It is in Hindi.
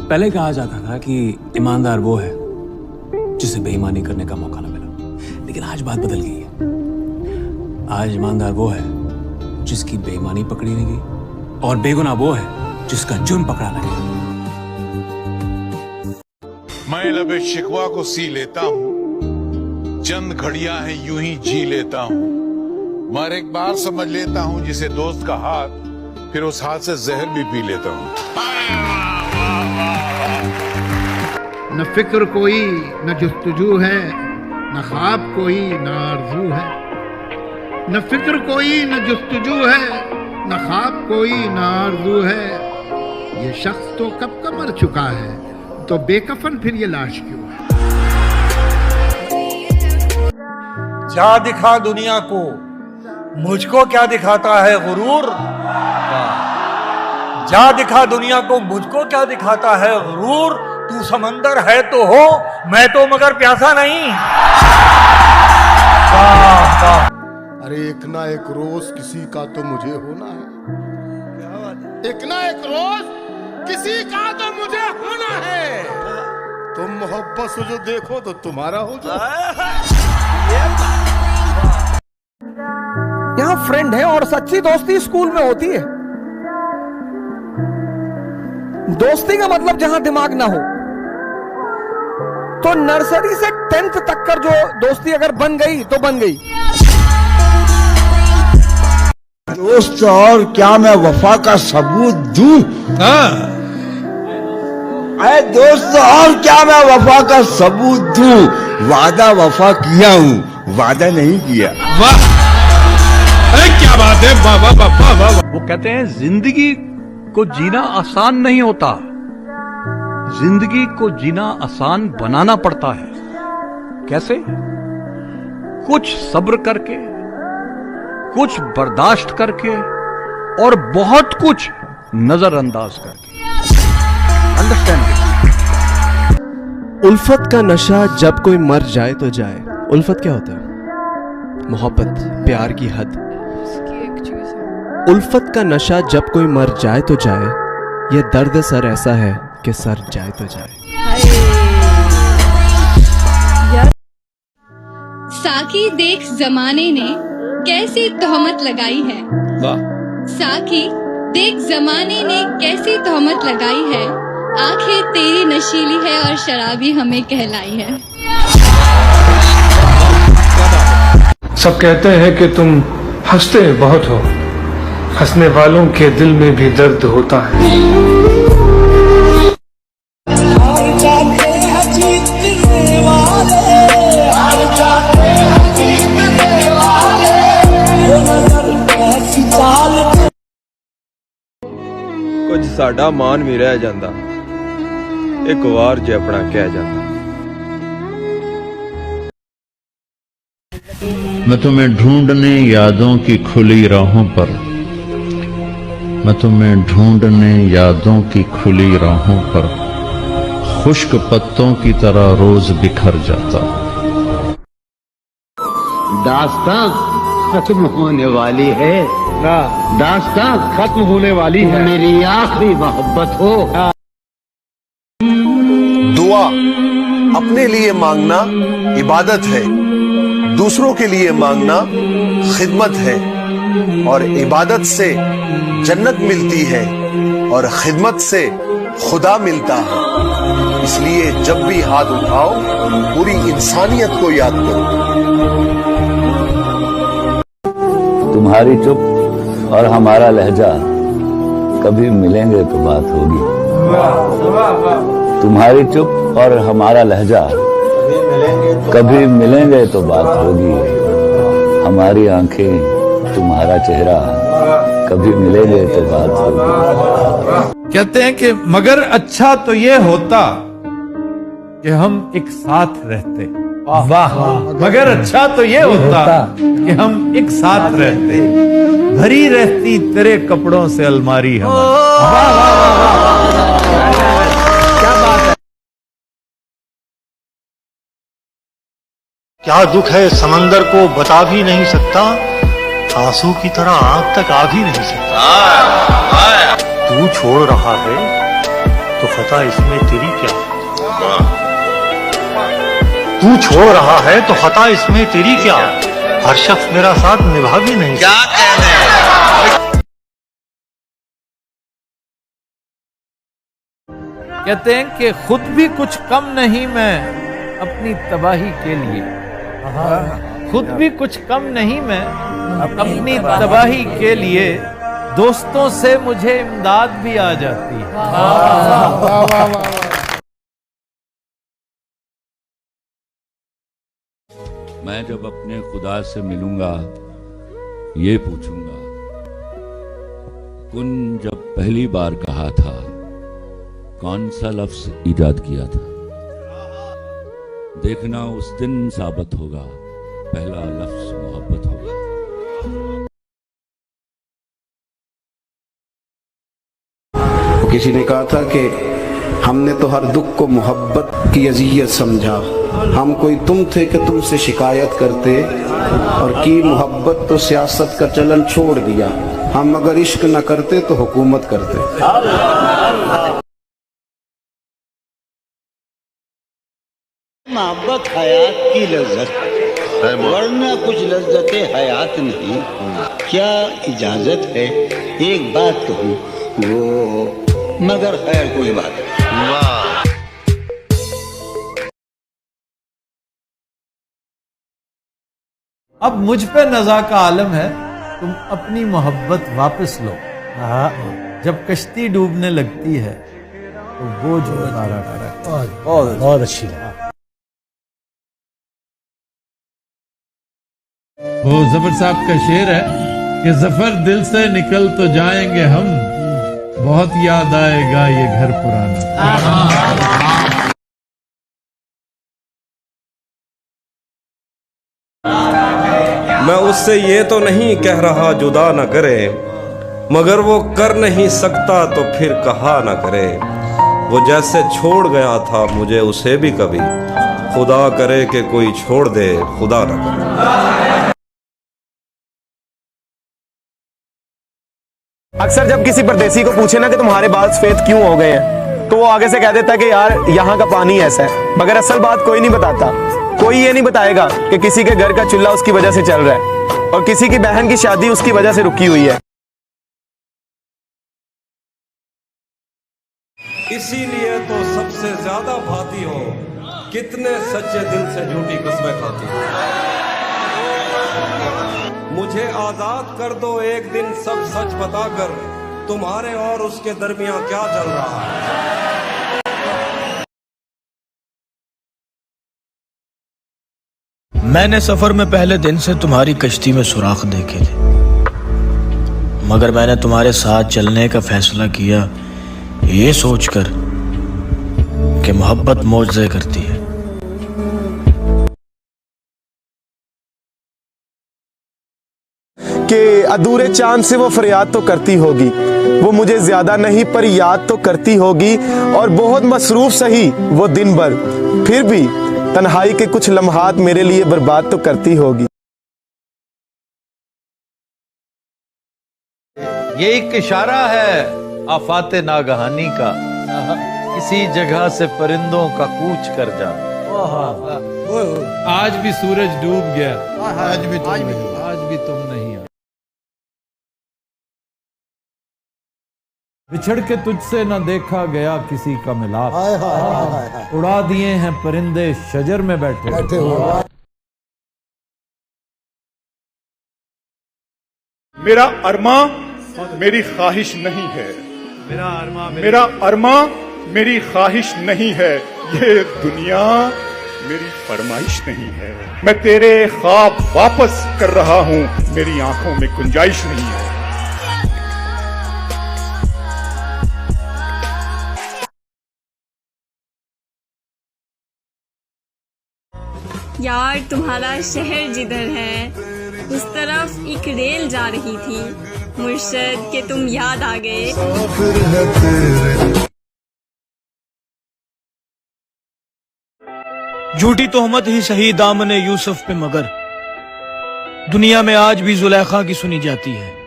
पहले कहा जाता था कि ईमानदार वो है जिसे बेईमानी करने का मौका ना मिला, लेकिन आज बात बदल गई है। आज ईमानदार वो है जिसकी बेईमानी पकड़ी नहीं गई और बेगुनाह वो है जिसका जुर्म पकड़ा ना गया। मैं लबे शिकवा को सी लेता हूँ, चंद घड़ियां हैं यूं ही जी लेता हूँ, मगर एक बार समझ लेता हूँ जिसे दोस्त का हाथ, फिर उस हाथ से जहर भी पी लेता हूँ। न फिक्र कोई न जुस्तजू है, न ख्वाब कोई न आरज़ू है। न फिक्र कोई न जुस्तजू है, न ख्वाब कोई न आरज़ू है। ये शख्स तो कब का मर चुका है, तो बेकफन फिर ये लाश क्यों है। जा दिखा दुनिया को, मुझको क्या दिखाता है गुरूर। जा दिखा दुनिया को, मुझको क्या दिखाता है गुरूर। तू समंदर है तो हो, मैं तो मगर प्यासा नहीं। अरे एक ना एक रोज किसी का तो मुझे होना है। एक ना एक रोज किसी का तो मुझे होना है। तुम मोहब्बत से जो देखो तो तुम्हारा हो जाए। यहाँ फ्रेंड है और सच्ची दोस्ती स्कूल में होती है। दोस्ती का मतलब जहां दिमाग ना हो, तो नर्सरी से 10th तक कर जो दोस्ती अगर बन गई तो बन गई। दोस्त और क्या मैं वफा का सबूत दूं? अरे दोस्त और क्या मैं वफा का सबूत दूं? वादा वफा किया हूँ, वादा नहीं किया। वाह, अरे क्या बात है, वाह वाह वाह वाह। वो कहते हैं जिंदगी को जीना आसान नहीं होता, जिंदगी को जीना आसान बनाना पड़ता है। कैसे? कुछ सब्र करके, कुछ बर्दाश्त करके और बहुत कुछ नजरअंदाज करके। अंडरस्टैंड? उल्फत का नशा जब कोई मर जाए तो जाए। उल्फत क्या होता है? मोहब्बत, प्यार की हद। उल्फत का नशा जब कोई मर जाए तो जाए, ये दर्द सर ऐसा है कि सर जाए तो जाए। साकी देख जमाने ने कैसी तोहमत लगाई है। साकी देख जमाने ने कैसी तोहमत लगाई है। आंखें तेरी नशीली है और शराबी हमें कहलाई है। सब कहते हैं कि तुम हंसते बहुत हो, हंसने वालों के दिल में भी दर्द होता है। कुछ साडा मान भी रह जाता, एक वार जे अपना कह जाता। मैं तुम्हें ढूंढने यादों की खुली राहों पर, मैं तुम्हें ढूंढने यादों की खुली राहों पर, खुश्क पत्तों की तरह रोज बिखर जाता। दास्तां खत्म होने वाली है, दास्तां खत्म होने वाली है। मेरी आखिरी मोहब्बत हो। दुआ अपने लिए मांगना इबादत है, दूसरों के लिए मांगना खिदमत है। और इबादत से जन्नत मिलती है और खिदमत से खुदा मिलता है। इसलिए जब भी हाथ उठाओ पूरी इंसानियत को याद करो। तुम्हारी चुप और हमारा लहजा, कभी मिलेंगे तो बात होगी। तुम्हारी चुप और हमारा लहजा, कभी मिलेंगे तो बात होगी। हमारी आंखें तुम्हारा चेहरा, कभी मिलेंगे तो बात होगी। कहते हैं कि मगर अच्छा तो ये होता कि हम एक साथ रहते। वाह, मगर अच्छा तो ये होता कि हम एक साथ रहते, भरी रहती तेरे कपड़ों से अलमारी हमारी। क्या दुख है समंदर को बता भी नहीं सकता, आंसू की तरह आंख तक आ भी नहीं सकता। तू छोड़ रहा है तो खता इसमें तेरी क्या? तू छोड़ रहा है तो खता इसमें तेरी क्या? हर शख्स मेरा साथ निभा भी नहीं क्या कहते हैं कि खुद भी कुछ कम नहीं मैं अपनी तबाही के लिए, खुद भी कुछ कम नहीं मैं अपनी तबाही के लिए, दोस्तों से मुझे इमदाद भी आ जाती है। मैं जब अपने खुदा से मिलूंगा ये पूछूंगा, कुन जब पहली बार कहा था कौन सा लफ्ज ईजाद किया था? देखना उस दिन साबित होगा पहला लफ्ज मोहब्बत होगा। किसी ने कहा था कि हमने तो हर दुख को मोहब्बत की अजियत समझा, हम कोई तुम थे कि तुमसे शिकायत करते, और की मोहब्बत तो सियासत का चलन छोड़ दिया, हम अगर इश्क न करते तो हुकूमत करते। मोहब्बत हयात की लज्जत है, वरना कुछ लज्जत हयात नहीं। क्या इजाजत है एक बात कहूँ वो, मगर खैर कोई बात नहीं। अब मुझ पे नज़ा का आलम है, तुम अपनी मोहब्बत वापस लो। जब कश्ती डूबने लगती है तो बोझ उतारा करा। बहुत अच्छी बात। वो जफर साहब का शेर है कि जफर दिल से निकल तो जाएंगे हम, बहुत याद आएगा ये घर पुराना। मैं उससे ये तो नहीं कह रहा जुदा न करे, मगर वो कर नहीं सकता तो फिर कहा न करे। वो जैसे छोड़ गया था मुझे उसे भी कभी, खुदा करे कि कोई छोड़ दे खुदा न करे। अक्सर जब किसी परदेसी को पूछे ना कि तुम्हारे बाल सफेद क्यों हो गए हैं, तो वो आगे से कह देता है कि यार यहाँ का पानी ऐसा है, मगर असल बात कोई नहीं बताता। कोई ये नहीं बताएगा कि किसी के घर का चूल्हा उसकी वजह से चल रहा है और किसी की बहन की शादी उसकी वजह से रुकी हुई है। इसीलिए तो सबसे ज्यादा भाती हो, कितने सच्चे दिल से झूठी कस्में खाती हो। मुझे आजाद कर दो एक दिन सब सच बताकर, तुम्हारे और उसके दरमियान क्या चल रहा है। मैंने सफर में पहले दिन से तुम्हारी कश्ती में सुराख देखे थे, मगर मैंने तुम्हारे साथ चलने का फैसला किया ये सोचकर कि मोहब्बत मौजज़े करती है। कि अधूरे चांद से वो फरियाद तो करती होगी, वो मुझे ज्यादा नहीं पर याद तो करती होगी, और बहुत मसरूफ सही वो दिन भर, फिर भी तन्हाई के कुछ लम्हात मेरे लिए बर्बाद तो करती होगी। ये एक इशारा है आफाते नागहानी का, किसी जगह से परिंदों का कूच कर जा। आज भी सूरज डूब गया, आज भी तुम नहीं आए। बिछड़ के तुझसे न देखा गया किसी का मिलाप, उड़ा दिए हैं परिंदे शजर में बैठे हुए। मेरा अरमा मेरी ख्वाहिश नहीं है, मेरा अरमा मेरी ख्वाहिश नहीं है, ये दुनिया मेरी फरमाइश नहीं है। मैं तेरे ख्वाब वापस कर रहा हूँ, मेरी आंखों में गुंजाइश नहीं है। यार तुम्हारा शहर जिधर है उस तरफ एक रेल जा रही थी, मुर्शद के तुम याद आ गए। झूठी तोहमत ही सही दामने यूसुफ पे, मगर दुनिया में आज भी जुलेखा की सुनी जाती है।